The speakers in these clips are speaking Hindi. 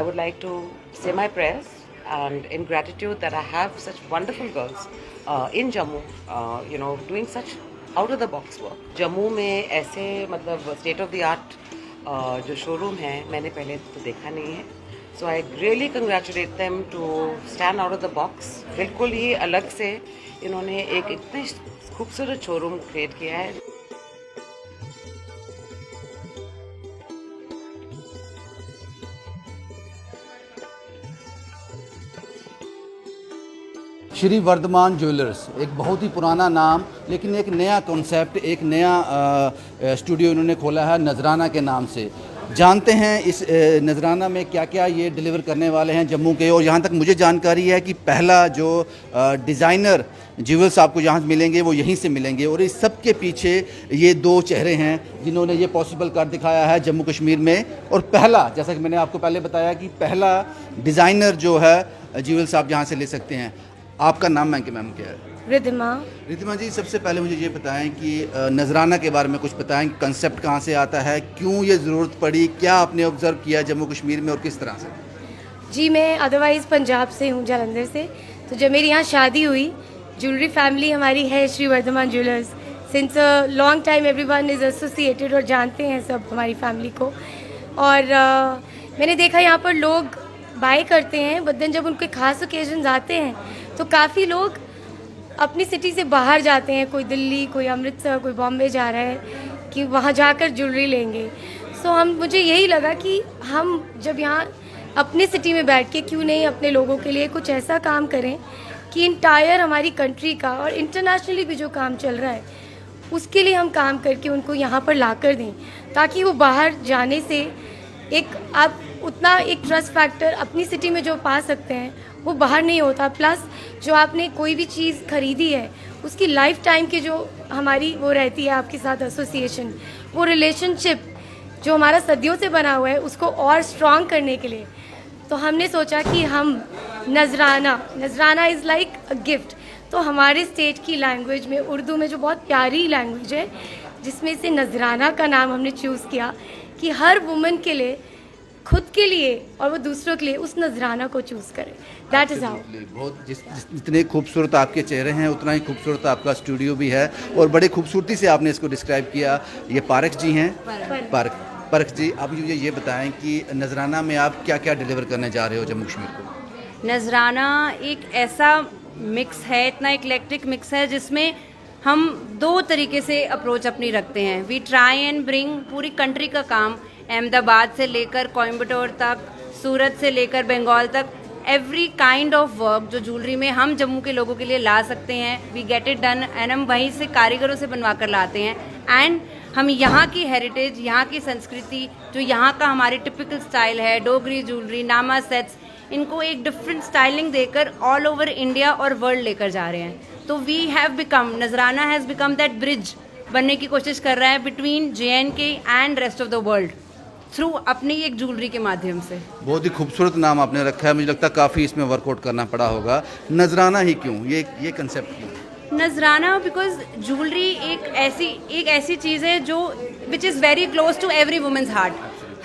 would like to say my prayers and in gratitude that I have such wonderful girls in Jammu, doing such out of the box work. Jammu में ऐसे मतलब state of the art जो showroom है मैंने पहले तो देखा नहीं है. So I really congratulate them to stand out of the box. बिल्कुल ही अलग से इन्होंने एक इतने खूबसूरत शोरूम क्रिएट किया है. श्री वर्धमान ज्वेलर्स, एक बहुत ही पुराना नाम, लेकिन एक नया कॉन्सेप्ट, एक नया स्टूडियो इन्होंने खोला है नजराना के नाम से. जानते हैं इस नजराना में क्या क्या ये डिलीवर करने वाले हैं जम्मू के. और यहाँ तक मुझे जानकारी है कि पहला जो डिज़ाइनर ज्वेल्स आपको यहाँ मिलेंगे वो यहीं से मिलेंगे. और इस सब के पीछे ये दो चेहरे हैं जिन्होंने ये पॉसिबल कर दिखाया है जम्मू कश्मीर में. और पहला, जैसा कि मैंने आपको पहले बताया कि पहला डिज़ाइनर जो है ज्वेल्स आप यहाँ से ले सकते हैं. आपका नाम मैम क्या है? रिद्धिमा जी, सबसे पहले मुझे ये बताएं कि नजराना के बारे में कुछ बताएं. कंसेप्ट कहाँ से आता है, क्यों ये ज़रूरत पड़ी, क्या आपने ऑब्ज़र्व किया जम्मू कश्मीर में और किस तरह से? जी, मैं अदरवाइज़ पंजाब से हूँ, जालंधर से. तो जब मेरी यहाँ शादी हुई, ज्वेलरी फैमिली हमारी है Shri Vardhaman jewellers. Since long time everyone is associated और जानते हैं सब हमारी फैमिली को. और मैंने देखा यहाँ पर लोग बाय करते हैं, बट देन जब उनके खास ओकेजन्स आते हैं तो काफ़ी लोग अपनी सिटी से बाहर जाते हैं. कोई दिल्ली, कोई अमृतसर, कोई बॉम्बे जा रहा है कि वहाँ जाकर ज्वेलरी लेंगे. सो मुझे यही लगा कि हम जब यहाँ अपनी सिटी में बैठ के क्यों नहीं अपने लोगों के लिए कुछ ऐसा काम करें कि इंटायर हमारी कंट्री का और इंटरनेशनली भी जो काम चल रहा है उसके लिए हम काम करके उनको यहाँ पर ला कर दें, ताकि वो बाहर जाने से एक आप उतना एक ट्रस्ट फैक्टर अपनी सिटी में जो पा सकते हैं वो बाहर नहीं होता. प्लस जो आपने कोई भी चीज़ खरीदी है उसकी लाइफ टाइम की जो हमारी वो रहती है आपके साथ एसोसिएशन, वो रिलेशनशिप जो हमारा सदियों से बना हुआ है उसको और स्ट्रॉन्ग करने के लिए तो हमने सोचा कि हम नजराना इज़ लाइक अ गिफ्ट. तो हमारे स्टेट की लैंग्वेज में, उर्दू में जो बहुत प्यारी लैंग्वेज है, जिसमें से नजराना का नाम हमने चूज़ किया कि हर वुमन के लिए, खुद के लिए और वो दूसरों के लिए उस नजराना को चूज़ करें. That is how. बहुत जितने खूबसूरत आपके चेहरे हैं उतना ही खूबसूरत आपका स्टूडियो भी है और बड़ी खूबसूरती से आपने इसको डिस्क्राइब किया. ये पारक जी हैं. पारक जी, आप मुझे ये बताएं कि नजराना में आप क्या क्या डिलीवर करने जा रहे हो जम्मू कश्मीर को? नजराना एक ऐसा मिक्स है, इतना इक्लेक्टिक मिक्स है जिसमें हम दो तरीके से अप्रोच अपनी रखते हैं. वी ट्राई एंड ब्रिंग पूरी कंट्री का काम, अहमदाबाद से लेकर कोयम्बटूर तक, सूरत से लेकर बंगाल तक, एवरी काइंड ऑफ वर्क जो ज्वेलरी में हम जम्मू के लोगों के लिए ला सकते हैं, वी गेट इट डन. एंड हम वहीं से कारीगरों से बनवा कर लाते हैं. एंड हम यहाँ की हेरिटेज, यहाँ की संस्कृति, जो यहाँ का हमारे टिपिकल स्टाइल है, डोगरी ज्वेलरी, नामा सेट्स, इनको एक डिफरेंट स्टाइलिंग देकर ऑल ओवर इंडिया और वर्ल्ड लेकर जा रहे हैं. तो वी हैव बिकम, नजराना हैज़ बिकम दैट ब्रिज बनने की कोशिश कर रहा है between JNK and rest of the world through अपनी एक ज्वेलरी के माध्यम से. बहुत ही खूबसूरत नाम आपने रखा है. मुझे लगता है काफ़ी इसमें वर्कआउट करना पड़ा होगा. नजराना ही क्यों, ये कंसेप्ट क्यों? नजराना बिकॉज ज्वेलरी एक ऐसी चीज़ है जो which is very close to every women's heart.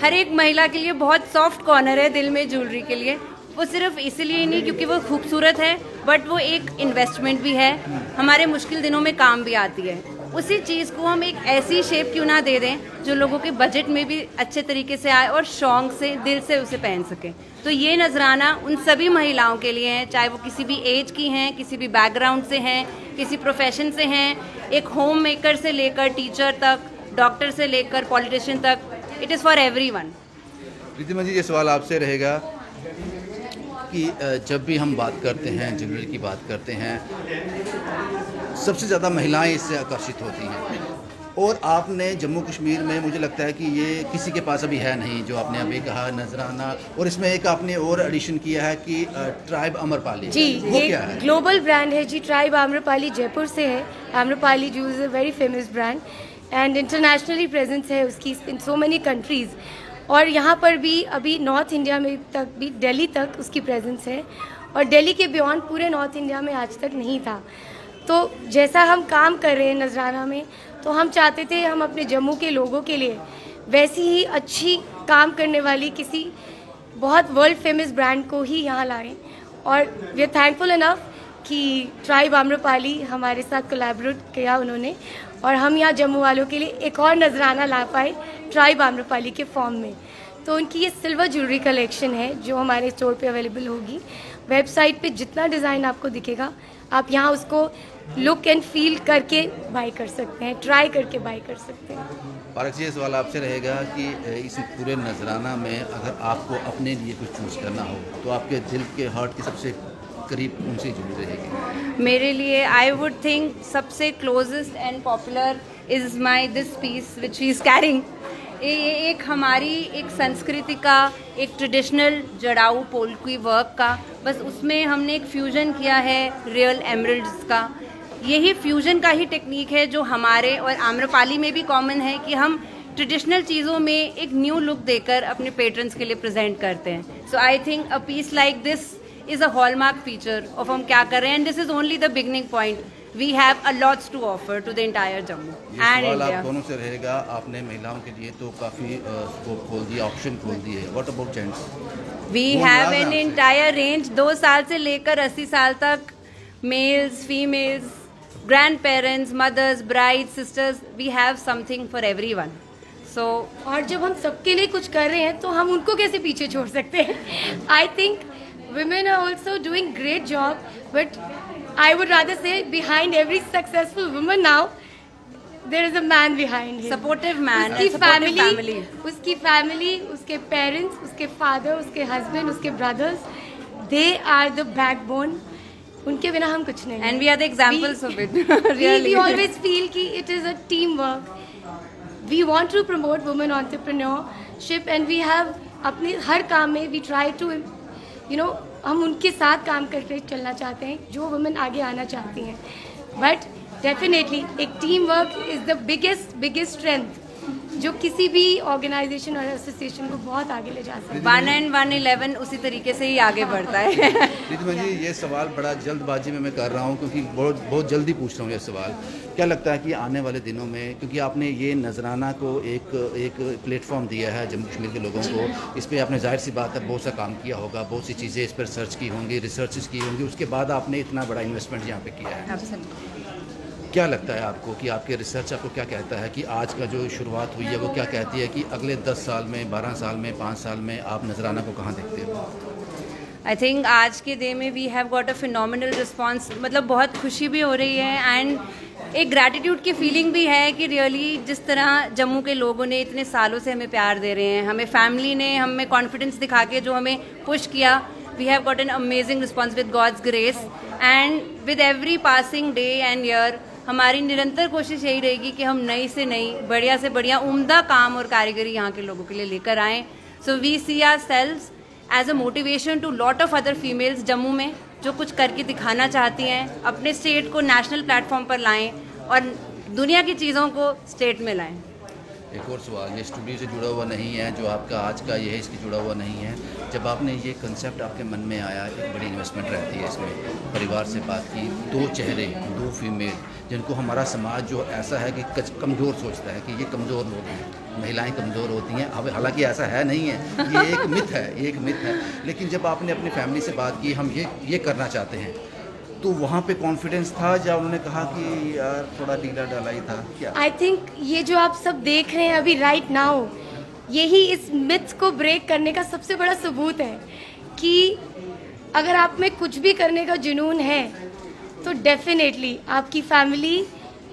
हर एक महिला के लिए बहुत सॉफ्ट कॉर्नर है दिल में ज्वेलरी के लिए. वो सिर्फ इसीलिए नहीं क्योंकि वो खूबसूरत है, बट वो एक इन्वेस्टमेंट भी है, हमारे मुश्किल दिनों में काम भी आती है. उसी चीज़ को हम एक ऐसी शेप क्यों ना दे दें जो लोगों के बजट में भी अच्छे तरीके से आए और शौक से, दिल से उसे पहन सकें. तो ये नजराना उन सभी महिलाओं के लिए है, चाहे वो किसी भी एज की हैं, किसी भी बैकग्राउंड से हैं, किसी प्रोफेशन से हैं, एक होम मेकर से लेकर टीचर तक, डॉक्टर से लेकर पॉलिटिशियन तक. It is for everyone. Riddhima ji, ये सवाल आपसे रहेगा कि जब भी हम बात करते हैं, ज्वेलरी की बात करते हैं, सबसे ज़्यादा महिलाएं इससे आकर्षित होती हैं. और आपने जम्मू कश्मीर में, मुझे लगता है कि ये किसी के पास अभी है नहीं, जो आपने अभी कहा नजराना, और इसमें एक आपने और एडिशन किया है कि ट्राइब आम्रपाली. जी, वो ये क्या है? ग्लोबल ब्रांड है जी. ट्राइब आम्रपाली जयपुर से है. Amrapali jewellers is a very famous brand and internationally presence है उसकी इन सो मेनी कंट्रीज़. और यहाँ पर भी अभी नॉर्थ इंडिया में तक भी, दिल्ली तक उसकी प्रेजेंस है और दिल्ली के बियॉन्ड पूरे नॉर्थ इंडिया में आज तक नहीं था. तो जैसा हम काम कर रहे हैं नजराना में, तो हम चाहते थे हम अपने जम्मू के लोगों के लिए वैसी ही अच्छी काम करने वाली किसी बहुत वर्ल्ड फेमस ब्रांड को ही यहाँ लाएं। और वी आर थैंकफुल इनफ कि ट्राइब आम्रपाली हमारे साथ कोलैबोरेट किया उन्होंने, और हम यहाँ जम्मू वालों के लिए एक और नजराना ला पाए ट्राइब आम्रपाली के फॉर्म में। तो उनकी ये सिल्वर ज्वेलरी कलेक्शन है जो हमारे स्टोर पे अवेलेबल होगी। वेबसाइट पे जितना डिज़ाइन आपको दिखेगा आप यहाँ उसको लुक एंड फील करके बाय कर सकते हैं, ट्राई करके बाय कर सकते हैं। पारक जी, ये सवाल आपसे रहेगा कि इस पूरे नजराना में अगर आपको अपने लिए कुछ चूज़ करना हो तो आपके दिल के हार्ट के सबसे करीब कौन सी ज्वेलरी रहेगी? मेरे लिए आई वुड थिंक सबसे closest and popular is my this piece which he is carrying. ये एक हमारी एक संस्कृति का, एक ट्रेडिशनल जड़ाऊ पोल्की वर्क का, बस उसमें हमने एक फ्यूजन किया है रियल एमरल्ड्स का। यही फ्यूजन का ही टेक्निक है जो हमारे और आम्रपाली में भी कॉमन है कि हम ट्रेडिशनल चीज़ों में एक न्यू लुक देकर अपने पेट्रन्स के लिए प्रेजेंट करते हैं। So I think a piece like this is a hallmark feature of हम क्या कर रहे हैं, and this is only the beginning point. We have a lots to offer to the entire Jammu and सवाल आप इंडिया। दोनों से रहेगा। आपने महिलाओं के लिए तो काफ़ी स्कोप खोल दिया, ऑप्शन खोल दिए, व्हाट अबाउट जेंट्स? वी वो हैव नाराज एन आपसे। एंटायर रेंज 2 साल से लेकर 80 साल तक, males, females, grand parents, mothers, bride, sisters, we have something for everyone. So और जब हम सबके लिए कुछ कर रहे हैं तो हम उनको कैसे पीछे छोड़ सकते हैं? I think women are also doing great job, but I would rather say behind every successful woman now there is a man behind him. Supportive man, उसकी सपोर्टिव फैमिली, फैमिली। उसकी फैमिली, उसके पेरेंट्स, उसके फादर, उसके हस्बैंड, उसके brothers, they are the backbone. उनके बिना हम कुछ नहीं। And we are the examples of it, really. We always feel कि it is a teamwork. We want to promote women entrepreneurship and we have अपने हर काम में we try to हम उनके साथ काम करके चलना चाहते हैं जो वुमेन आगे आना चाहती हैं। बट डेफिनेटली एक team work is the biggest strength जो किसी भी ऑर्गेनाइजेशन और एसोसिएशन को बहुत आगे ले जा सकती है। 1 and 111 उसी तरीके से ही आगे बढ़ता है। रिद्धिमा जी, ये सवाल बड़ा जल्दबाजी में मैं कर रहा हूँ क्योंकि बहुत जल्दी पूछ रहा हूँ ये सवाल। क्या लगता है कि आने वाले दिनों में, क्योंकि आपने ये नजराना को एक प्लेटफॉर्म दिया है जम्मू कश्मीर के लोगों को, इस पर आपने जाहिर सी बात है बहुत सा काम किया होगा, बहुत सी चीज़ें इस पर सर्च की होंगी, रिसर्चेस की होंगी, उसके बाद आपने इतना बड़ा इन्वेस्टमेंट यहाँ पे किया है। क्या लगता है आपको कि आपके रिसर्च आपको क्या कहता है कि आज का जो शुरुआत हुई है वो क्या कहती है कि अगले 10 साल में, 12 साल में, 5 साल में आप नजराना को कहाँ देखते हो? आई थिंक आज के डे में we have got a phenomenal response. मतलब बहुत खुशी भी हो रही है एंड एक ग्रैटिट्यूड की फीलिंग भी है कि रियली जिस तरह जम्मू के लोगों ने इतने सालों से हमें प्यार दे रहे हैं, हमें फैमिली ने हमें कॉन्फिडेंस दिखा के जो हमें पुश किया, we have got an amazing response with God's grace. And with every passing day and year हमारी निरंतर कोशिश यही रहेगी कि हम नई से नई, बढ़िया से बढ़िया, उम्दा काम और कारीगरी यहाँ के लोगों के लिए लेकर आएँ। So we see ourselves as a motivation to lot of other females Jammu में जो कुछ करके दिखाना चाहती हैं, अपने स्टेट को नेशनल प्लेटफॉर्म पर लाएं और दुनिया की चीज़ों को स्टेट में लाएं। एक और सवाल, ये स्टूडियो से जुड़ा हुआ नहीं है, जो आपका आज का ये है इसकी जुड़ा हुआ नहीं है। जब आपने ये कंसेप्ट आपके मन में आया, एक बड़ी इन्वेस्टमेंट रहती है इसमें, परिवार से बात की, 2 चेहरे, 2 फीमेल जिनको हमारा समाज जो ऐसा है कि कमज़ोर सोचता है कि ये कमज़ोर लोग हैं, महिलाएं कमज़ोर होती हैं। अब हालांकि ऐसा है नहीं है, ये एक मिथ है, ये एक मिथ है। लेकिन जब आपने अपनी फैमिली से बात की, हम ये करना चाहते हैं, तो वहाँ पे कॉन्फिडेंस था या उन्होंने कहा कि यार थोड़ा ढीला डाला ही था? क्या आई थिंक ये जो आप सब देख रहे हैं अभी राइट नाउ, यही इस मिथ को ब्रेक करने का सबसे बड़ा सबूत है कि अगर आप में कुछ भी करने का जुनून है तो डेफिनेटली आपकी फैमिली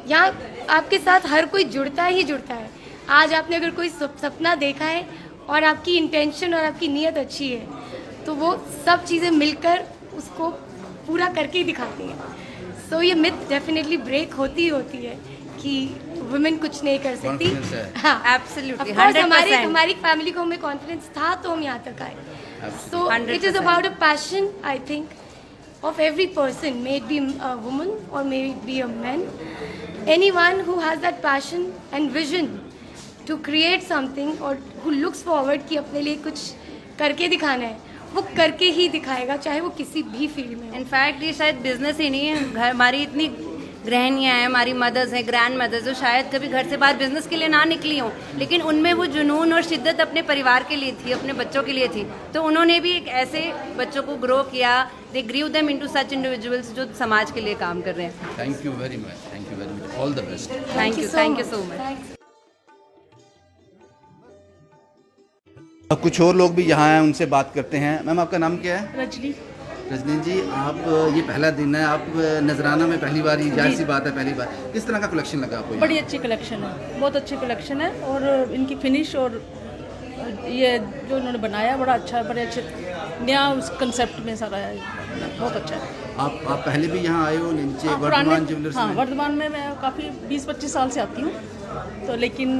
या आपके साथ हर कोई जुड़ता ही जुड़ता है। आज आपने अगर कोई सपना देखा है और आपकी इंटेंशन और आपकी नीयत अच्छी है तो वो सब चीज़ें मिलकर उसको पूरा करके ही दिखाती हैं। सो ये मिथ डेफिनेटली ब्रेक होती ही होती है कि वुमेन कुछ नहीं कर सकती। Confidence है। हाँ, Absolutely, Of course, 100%. हमारी फैमिली को हमें कॉन्फिडेंस था तो हम यहाँ तक आए। So it is 100%. About a passion I think of every person, may it be a woman or may it be a man, anyone who has that passion and vision to create something or who looks forward कि अपने लिए कुछ करके दिखाना है, वो करके ही दिखाएगा, चाहे वो किसी भी फील्ड में हो। इनफैक्ट ये शायद बिजनेस ही नहीं है, हमारी इतनी गृहणियाँ हैं, हमारी मदर्स हैं, ग्रैंड मदर्स, जो शायद कभी घर से बाहर बिजनेस के लिए ना निकली हों, लेकिन उनमें वो जुनून और शिद्दत अपने परिवार के लिए थी, अपने बच्चों के लिए थी। तो उन्होंने भी एक ऐसे बच्चों को ग्रो किया, they grew them into such individuals जो समाज के लिए काम कर रहे हैं। Thank you very much, all the best. Thank you so much. कुछ और लोग भी यहाँ हैं, उनसे बात करते हैं। मैम, आपका नाम क्या है? रजनी। रजनी जी, आप ये पहला दिन है, आप नजराना में पहली बार, ही जाहिर सी बात है पहली बार, किस तरह का कलेक्शन लगा आपको? बड़ी अच्छी कलेक्शन है, बहुत अच्छी कलेक्शन है, और इनकी फिनिश और ये जो इन्होंने बनाया बड़ा अच्छा है, बड़े अच्छे नया उस कंसेप्ट में सारा है, बहुत अच्छा है। आप पहले भी यहाँ आए हो नीचे हाँ, वर्धमान ज्वेलर्स हाँ, में? वर्धमान में मैं काफ़ी 20-25 साल से आती हूँ, तो लेकिन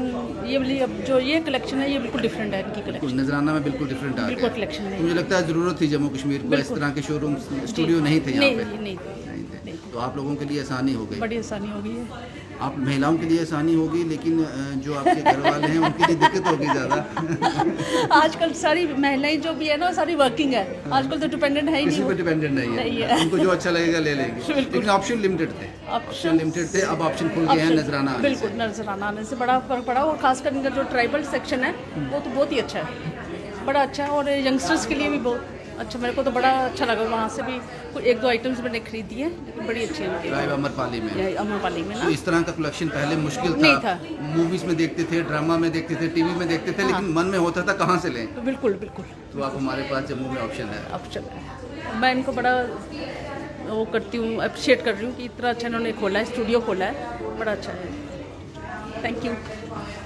ये वाली अब जो ये कलेक्शन है ये बिल्कुल डिफरेंट है इनकी बिल्कुल, कलेक्शन, नजराना में बिल्कुल डिफरेंट आ बिल्कुल गया। कलेक्शन तो नहीं। मुझे लगता है ज़रूरत थी जम्मू कश्मीर को, इस बिल्कुल। तरह के शोरूम स्टूडियो नहीं थे यहाँ पे। नहीं थे। तो आप लोगों के लिए आसानी हो गई। बड़ी आसानी हो गई है। आप महिलाओं के लिए आसानी होगी, लेकिन जो आपके घर वाले हैं उनके लिए दिक्कत होगी ज़्यादा। आजकल सारी महिलाएं जो भी है ना सारी वर्किंग है, आजकल तो डिपेंडेंट है ही किसी नहीं पे वो। डिपेंडेंट नहीं नहीं है, है। उनको जो अच्छा लगेगा ले लेंगे, लेकिन ऑप्शन लिमिटेड थे। ऑप्शन लिमिटेड थे, अब ऑप्शन खुल गए हैं नजराना आने से। बिल्कुल, नजराना आने से बड़ा फर्क पड़ा, और खासकर इनका जो ट्राइबल सेक्शन है वो तो बहुत ही अच्छा है, बड़ा अच्छा है, और यंगस्टर्स के लिए भी बहुत अच्छा। मेरे को तो बड़ा अच्छा लगा, वहाँ से भी कुछ 1-2 आइटम्स मैंने खरीदी है, लेकिन बड़ी अच्छी है उनकी। राय अमरपाली में, अमरपाली में तो ना इस तरह का कलेक्शन पहले मुश्किल नहीं था। था। मूवीज में देखते थे, ड्रामा में देखते थे, टीवी में देखते थे, लेकिन मन में होता था कहाँ से लें। तो बिल्कुल बिल्कुल तो आप हमारे पास जम्मू में ऑप्शन है। ऑप्शन है। मैं इनको बड़ा वो करती हूँ, अप्रिशिएट कर रही हूँ कि इतना अच्छा इन्होंने खोला है, स्टूडियो खोला है, बड़ा अच्छा है। Thank you.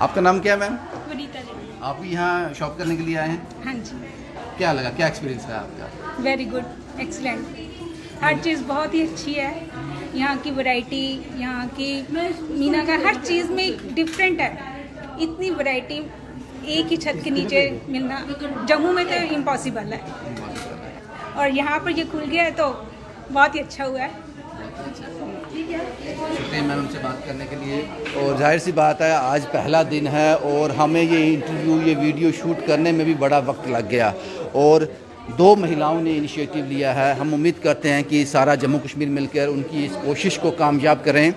आपका नाम क्या है मैम? वनीता जी। आप भी यहाँ शॉप करने के लिए आए हैं? हाँ जी, क्या लगा, क्या एक्सपीरियंस रहा आपका? Very good, excellent. हर चीज़ बहुत ही अच्छी है, यहाँ की वैरायटी, यहाँ की मीना का हर चीज़ में डिफरेंट है। इतनी वैरायटी एक ही छत के नीचे मिलना जम्मू में तो इम्पॉसिबल है, और यहाँ पर ये खुल गया है तो बहुत ही अच्छा हुआ है। शुक्रिया मैम हमसे बात करने के लिए। और जाहिर सी बात है, आज पहला दिन है और हमें ये इंटरव्यू, ये वीडियो शूट करने में भी बड़ा वक्त लग गया, और 2 महिलाओं ने इनिशिएटिव लिया है। हम उम्मीद करते हैं कि सारा जम्मू कश्मीर मिलकर उनकी इस कोशिश को कामयाब करें।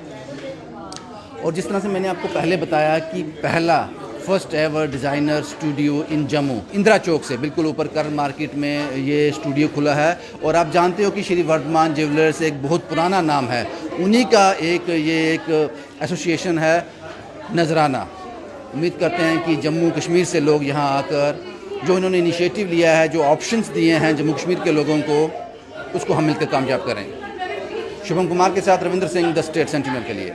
और जिस तरह से मैंने आपको पहले बताया कि पहला फर्स्ट एवर डिज़ाइनर स्टूडियो इन जम्मू, इंदिरा चौक से बिल्कुल ऊपर कर मार्केट में ये स्टूडियो खुला है। और आप जानते हो कि श्री वर्धमान ज्वेलर्स एक बहुत पुराना नाम है, उन्हीं का एक एसोसिएशन है नजराना। उम्मीद करते हैं कि जम्मू कश्मीर से लोग यहाँ आकर जो इन्होंने इनिशिएटिव लिया है, जो ऑप्शंस दिए हैं जम्मू कश्मीर के लोगों को, उसको हम मिलकर कामयाब करें। शुभम कुमार के साथ Ravindra Singh, the state sentinel के लिए।